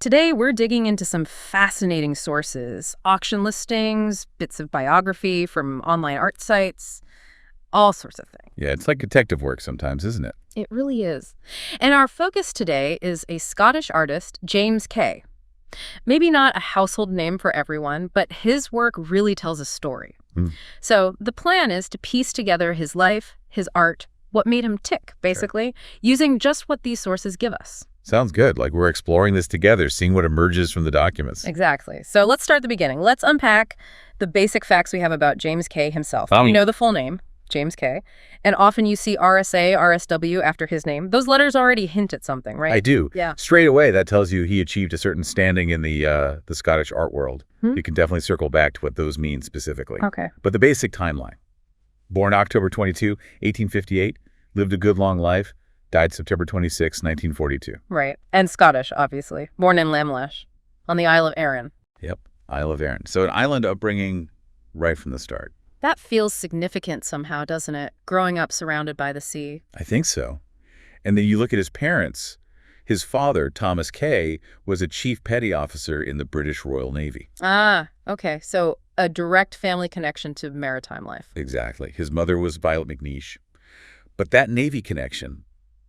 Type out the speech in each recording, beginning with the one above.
Today, we're digging into some fascinating sources, auction listings, bits of biography from online art sites, all sorts of things. Yeah, it's like detective work sometimes, isn't it? It really is. And our focus today is a Scottish artist, James Kay. Maybe not a household name for everyone, but his work really tells a story. So the plan is to piece together his life, his art, what made him tick, basically, using just what these sources give us. Sounds good. Like we're exploring this together, seeing what emerges from the documents. Exactly. So let's start at the beginning. Let's unpack the basic facts we have about James Kay himself. You know the full name, James Kay. And often you see RSA, RSW after his name. Those letters already hint at something, right? I do. Yeah. Straight away, that tells you he achieved a certain standing in the Scottish art world. You can definitely circle back to what those mean specifically. Okay. But the basic timeline. Born October 22, 1858, lived a good long life, died September 26, 1942. Right. And Scottish, obviously. Born in Lamlash, on the Isle of Arran. Yep, Isle of Arran. So an island upbringing right from the start. That feels significant somehow, doesn't it? Growing up surrounded by the sea. I think so. And then you look at his parents. His father, Thomas Kay, was a chief petty officer in the British Royal Navy. Ah, okay. So a direct family connection to maritime life. Exactly. His mother was Violet McNeish. But that Navy connection,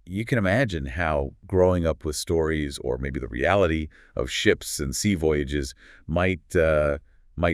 you can imagine how growing up with stories or maybe the reality of ships and sea voyages might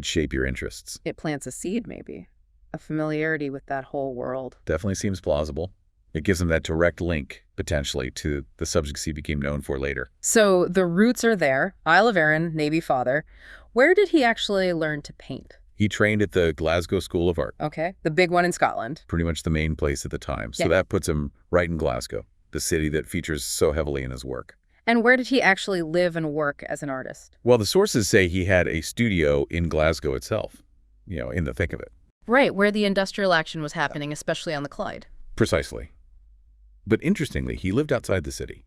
shape your interests. It plants a seed, maybe. A familiarity with that whole world. Definitely seems plausible. It gives him that direct link, potentially, to the subjects he became known for later. So the roots are there. Isle of Arran, Navy father. Where did he actually learn to paint? He trained at the Glasgow School of Art. Okay, the big one in Scotland. Pretty much the main place at the time. So Yeah. that puts him right in Glasgow, the city that features so heavily in his work. And where did he actually live and work as an artist? Well, the sources say he had a studio in Glasgow itself, in the thick of it. Right, where the industrial action was happening, especially on the Clyde. Precisely. But interestingly, he lived outside the city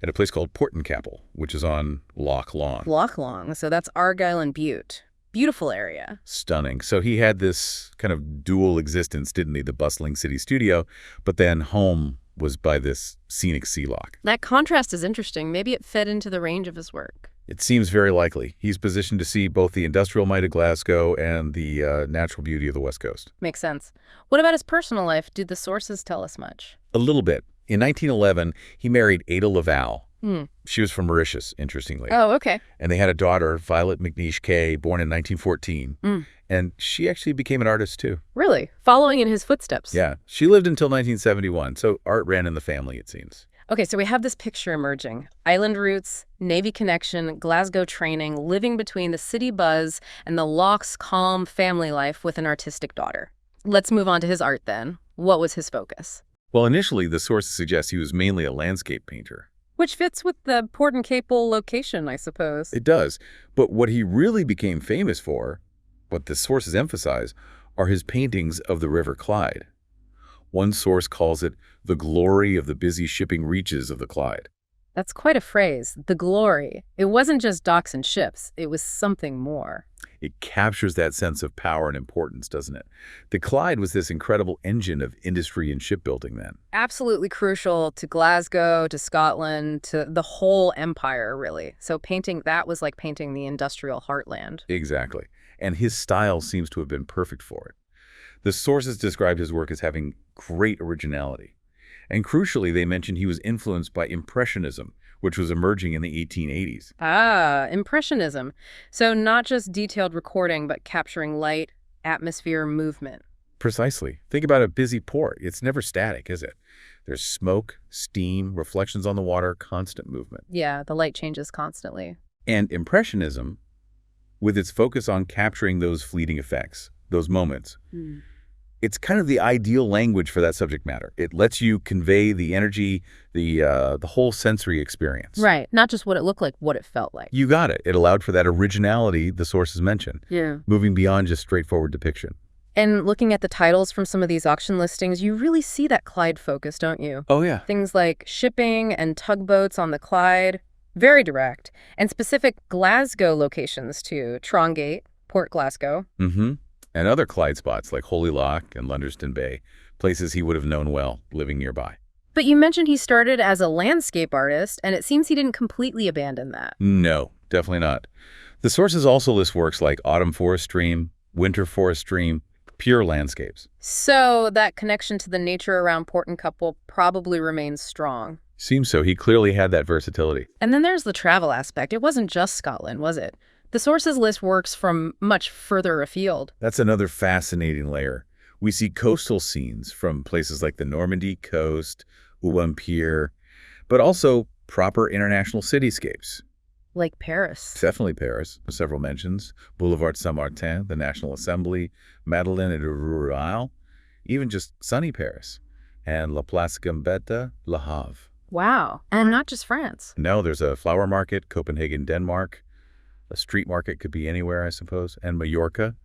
at a place called Portincapel, which is on Loch Long. Loch Long, so that's Argyll and Bute. Beautiful area. Stunning. So he had this kind of dual existence, didn't he? The bustling city studio, but then home was by this scenic sea loch. That contrast is interesting. Maybe it fed into the range of his work. It seems very likely. He's positioned to see both the industrial might of Glasgow and the natural beauty of the West Coast. Makes sense. What about his personal life? Do the sources tell us much? A little bit. In 1911, he married Ada Laval. She was from Mauritius, interestingly. Oh, okay. And they had a daughter, Violet McNeish Kay, born in 1914. And she actually became an artist, too. Really? Following in his footsteps? Yeah. She lived until 1971, so art ran in the family, it seems. Okay, so we have this picture emerging. Island roots, Navy connection, Glasgow training, living between the city buzz and the loch's calm family life with an artistic daughter. Let's move on to his art then. What was his focus? Well, initially, the sources suggest he was mainly a landscape painter. Which fits with the Portincapel location, I suppose. It does. But what he really became famous for, what the sources emphasize, are his paintings of the River Clyde. One source calls it the glory of the busy shipping reaches of the Clyde. That's quite a phrase, the glory. It wasn't just docks and ships. It was something more. It captures that sense of power and importance, doesn't it? The Clyde was this incredible engine of industry and shipbuilding then. Absolutely crucial to Glasgow, to Scotland, to the whole empire, really. So painting that was like painting the industrial heartland. Exactly. And his style seems to have been perfect for it. The sources described his work as having great originality. And crucially, they mentioned he was influenced by Impressionism, which was emerging in the 1880s. Ah, Impressionism. So not just detailed recording, but capturing light, atmosphere, movement. Precisely. Think about a busy port. It's never static, is it? There's smoke, steam, reflections on the water, constant movement. Yeah, the light changes constantly. And Impressionism, with its focus on capturing those fleeting effects, those moments, it's kind of the ideal language for that subject matter. It lets you convey the energy, the whole sensory experience. Right. Not just what it looked like, what it felt like. You got it. It allowed for that originality the sources mentioned. Yeah. Moving beyond just straightforward depiction. And looking at the titles from some of these auction listings, you really see that Clyde focus, don't you? Oh, yeah. Things like shipping and tugboats on the Clyde, very direct. And specific Glasgow locations, too. Trongate, Port Glasgow. And other Clyde spots like Holy Loch and Lunderston Bay, places he would have known well living nearby. But you mentioned he started as a landscape artist, and it seems he didn't completely abandon that. No, definitely not. The sources also list works like autumn forest stream, winter forest stream, pure landscapes. So that connection to the nature around Port and Couple probably remains strong. Seems so. He clearly had that versatility. And then there's the travel aspect. It wasn't just Scotland, was it? The sources list works from much further afield. That's another fascinating layer. We see coastal scenes from places like the Normandy coast, Rouen Pier, but also proper international cityscapes. Like Paris. Definitely Paris, with several mentions. Boulevard Saint-Martin, the National Assembly, Madeleine et Royal, even just sunny Paris, and La Place Gambetta, Le Havre. Wow. And not just France. No, there's a flower market, Copenhagen, Denmark. A street market could be anywhere, I suppose, and Mallorca,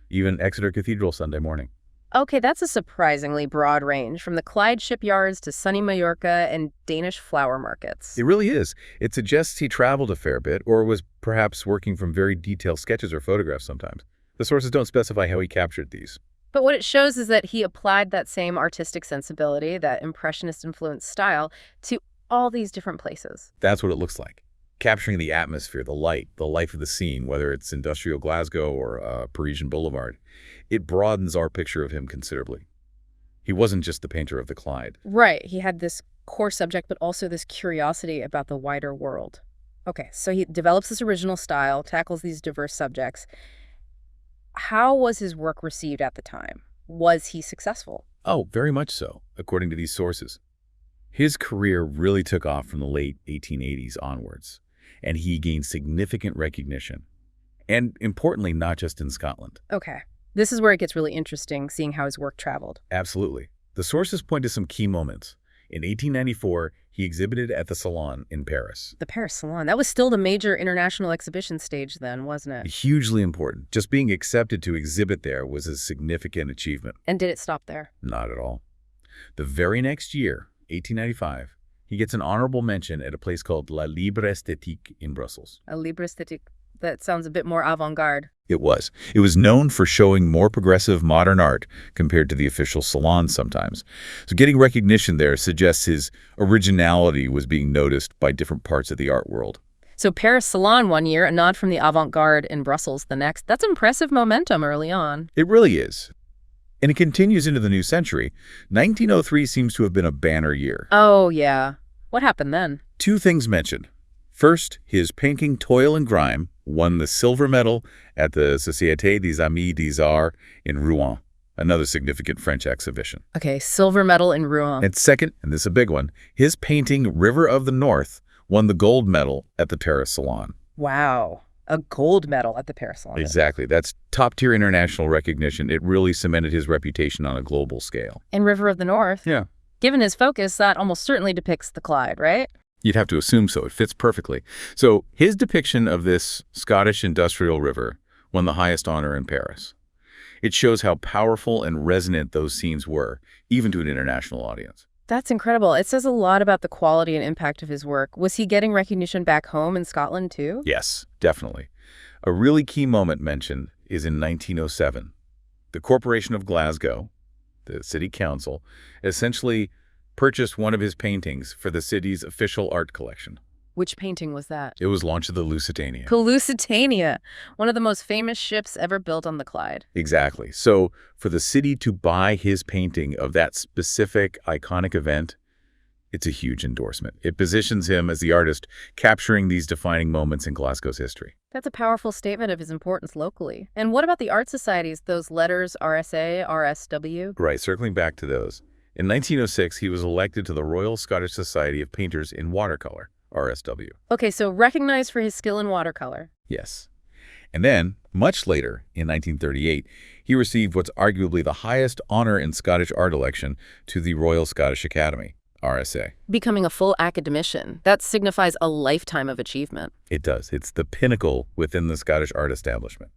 even Exeter Cathedral Sunday morning. Okay, that's a surprisingly broad range, from the Clyde shipyards to sunny Mallorca and Danish flower markets. It really is. It suggests he traveled a fair bit, or was perhaps working from very detailed sketches or photographs sometimes. The sources don't specify how he captured these. But what it shows is that he applied that same artistic sensibility, that Impressionist-influenced style, to all these different places. That's what it looks like. Capturing the atmosphere, the light, the life of the scene, whether it's industrial Glasgow or Parisian Boulevard, it broadens our picture of him considerably. He wasn't just the painter of the Clyde. Right. He had this core subject, but also this curiosity about the wider world. Okay, so he develops this original style, tackles these diverse subjects. How was his work received at the time? Was he successful? Oh, very much so, according to these sources. His career really took off from the late 1880s onwards, and he gained significant recognition. And importantly, not just in Scotland. Okay. This is where it gets really interesting, seeing how his work traveled. Absolutely. The sources point to some key moments. In 1894, he exhibited at the Salon in Paris. The Paris Salon. That was still the major international exhibition stage then, wasn't it? Hugely important. Just being accepted to exhibit there was a significant achievement. And did it stop there? Not at all. The very next year, 1895, he gets an honorable mention at a place called La Libre Esthétique in Brussels. A Libre Esthétique. That sounds a bit more avant-garde. It was. It was known for showing more progressive modern art compared to the official salons sometimes. So getting recognition there suggests his originality was being noticed by different parts of the art world. So Paris Salon one year, a nod from the avant-garde in Brussels the next. That's impressive momentum early on. It really is. And it continues into the new century. 1903 seems to have been a banner year. Oh, yeah. What happened then? Two things mentioned. First, his painting Toil and Grime won the silver medal at the Société des Amis des Arts in Rouen, another significant French exhibition. Okay, silver medal in Rouen. And second, and this is a big one, his painting River of the North won the gold medal at the Paris Salon. Wow. A gold medal at the Paris Salon. Exactly. That's top-tier international recognition. It really cemented his reputation on a global scale. And River of the North? Yeah. Given his focus, that almost certainly depicts the Clyde, right? You'd have to assume so. It fits perfectly. So his depiction of this Scottish industrial river won the highest honor in Paris. It shows how powerful and resonant those scenes were, even to an international audience. That's incredible. It says a lot about the quality and impact of his work. Was he getting recognition back home in Scotland, too? Yes, definitely. A really key moment mentioned is in 1907. The Corporation of Glasgow, the city council, essentially purchased one of his paintings for the city's official art collection. Which painting was that? It was launched of the Lusitania. The Lusitania, one of the most famous ships ever built on the Clyde. Exactly. So for the city to buy his painting of that specific iconic event, it's a huge endorsement. It positions him as the artist capturing these defining moments in Glasgow's history. That's a powerful statement of his importance locally. And what about the art societies, those letters, RSA, RSW? Right, circling back to those. In 1906, he was elected to the Royal Scottish Society of Painters in Watercolor, RSW. Okay, so recognized for his skill in watercolor. Yes. And then, much later, in 1938, he received what's arguably the highest honor in Scottish art election to the Royal Scottish Academy, RSA. Becoming a full academician, that signifies a lifetime of achievement. It does. It's the pinnacle within the Scottish art establishment.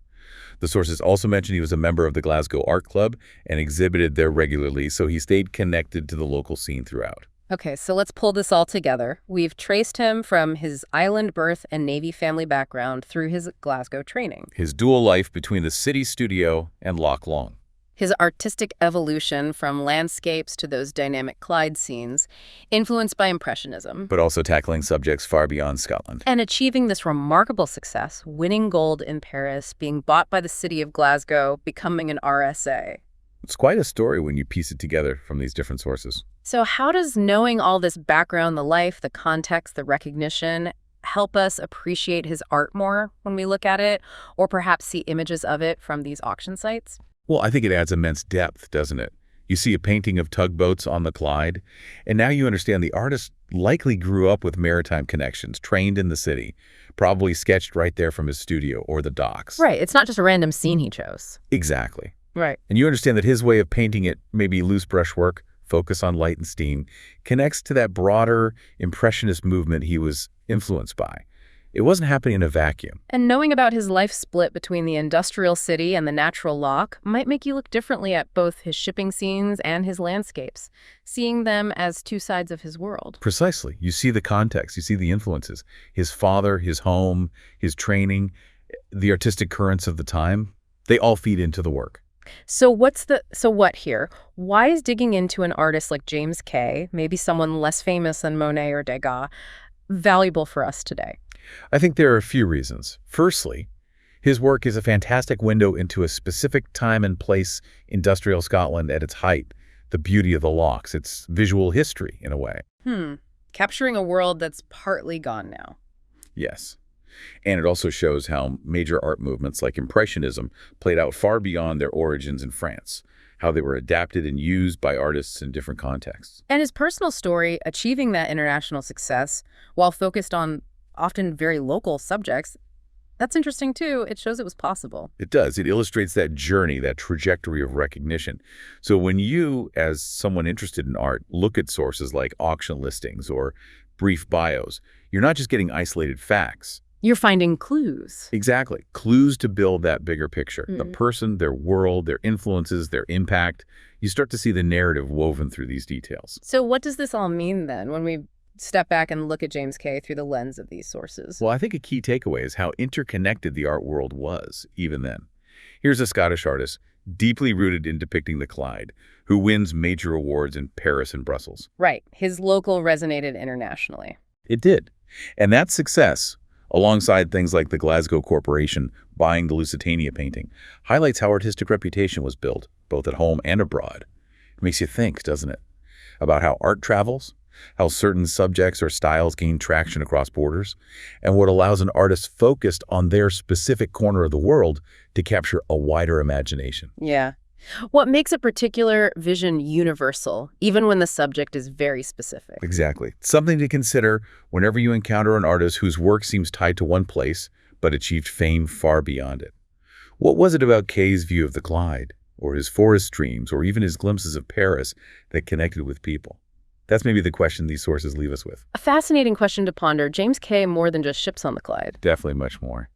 The sources also mentioned he was a member of the Glasgow Art Club and exhibited there regularly, so he stayed connected to the local scene throughout. Okay, so let's pull this all together. We've traced him from his island birth and Navy family background through his Glasgow training. His dual life between the city studio and Loch Long. His artistic evolution from landscapes to those dynamic Clyde scenes, influenced by Impressionism. But also tackling subjects far beyond Scotland. And achieving this remarkable success, winning gold in Paris, being bought by the city of Glasgow, becoming an RSA. It's quite a story when you piece it together from these different sources. So how does knowing all this background, the life, the context, the recognition, help us appreciate his art more when we look at it, or perhaps see images of it from these auction sites? Well, I think it adds immense depth, doesn't it? You see a painting of tugboats on the Clyde, and now you understand the artist likely grew up with maritime connections, trained in the city, probably sketched right there from his studio or the docks. Right. It's not just a random scene he chose. Exactly. Right. And you understand that his way of painting it, maybe loose brushwork, focus on light and steam, connects to that broader impressionist movement he was influenced by. It wasn't happening in a vacuum. And knowing about his life split between the industrial city and the natural loch might make you look differently at both his shipping scenes and his landscapes, seeing them as two sides of his world. Precisely. You see the context, you see the influences. His father, his home, his training, the artistic currents of the time, they all feed into the work. So what here? Why is digging into an artist like James Kay, maybe someone less famous than Monet or Degas, valuable for us today? I think there are a few reasons. Firstly, his work is a fantastic window into a specific time and place, industrial Scotland at its height, the beauty of the lochs, its visual history in a way. Capturing a world that's partly gone now. Yes. And it also shows how major art movements like Impressionism played out far beyond their origins in France, how they were adapted and used by artists in different contexts. And his personal story, achieving that international success while focused on often very local subjects, that's interesting too. It shows it was possible. It does. It illustrates that journey, that trajectory of recognition. So when you, as someone interested in art, look at sources like auction listings or brief bios, you're not just getting isolated facts. You're finding clues. Exactly. Clues to build that bigger picture. The person, their world, their influences, their impact. You start to see the narrative woven through these details. So what does this all mean then when we step back and look at James Kay through the lens of these sources? Well, I think a key takeaway is how interconnected the art world was, even then. Here's a Scottish artist, deeply rooted in depicting the Clyde, who wins major awards in Paris and Brussels. Right. His local resonated internationally. It did. And that success, alongside things like the Glasgow Corporation buying the Lusitania painting, highlights how artistic reputation was built, both at home and abroad. It makes you think, doesn't it, about how art travels, how certain subjects or styles gain traction across borders, and what allows an artist focused on their specific corner of the world to capture a wider imagination. Yeah. What makes a particular vision universal, even when the subject is very specific? Exactly. Something to consider whenever you encounter an artist whose work seems tied to one place, but achieved fame far beyond it. What was it about Kay's view of the Clyde, or his forest dreams, or even his glimpses of Paris that connected with people? That's maybe the question these sources leave us with. A fascinating question to ponder. James Kay more than just ships on the Clyde. Definitely much more.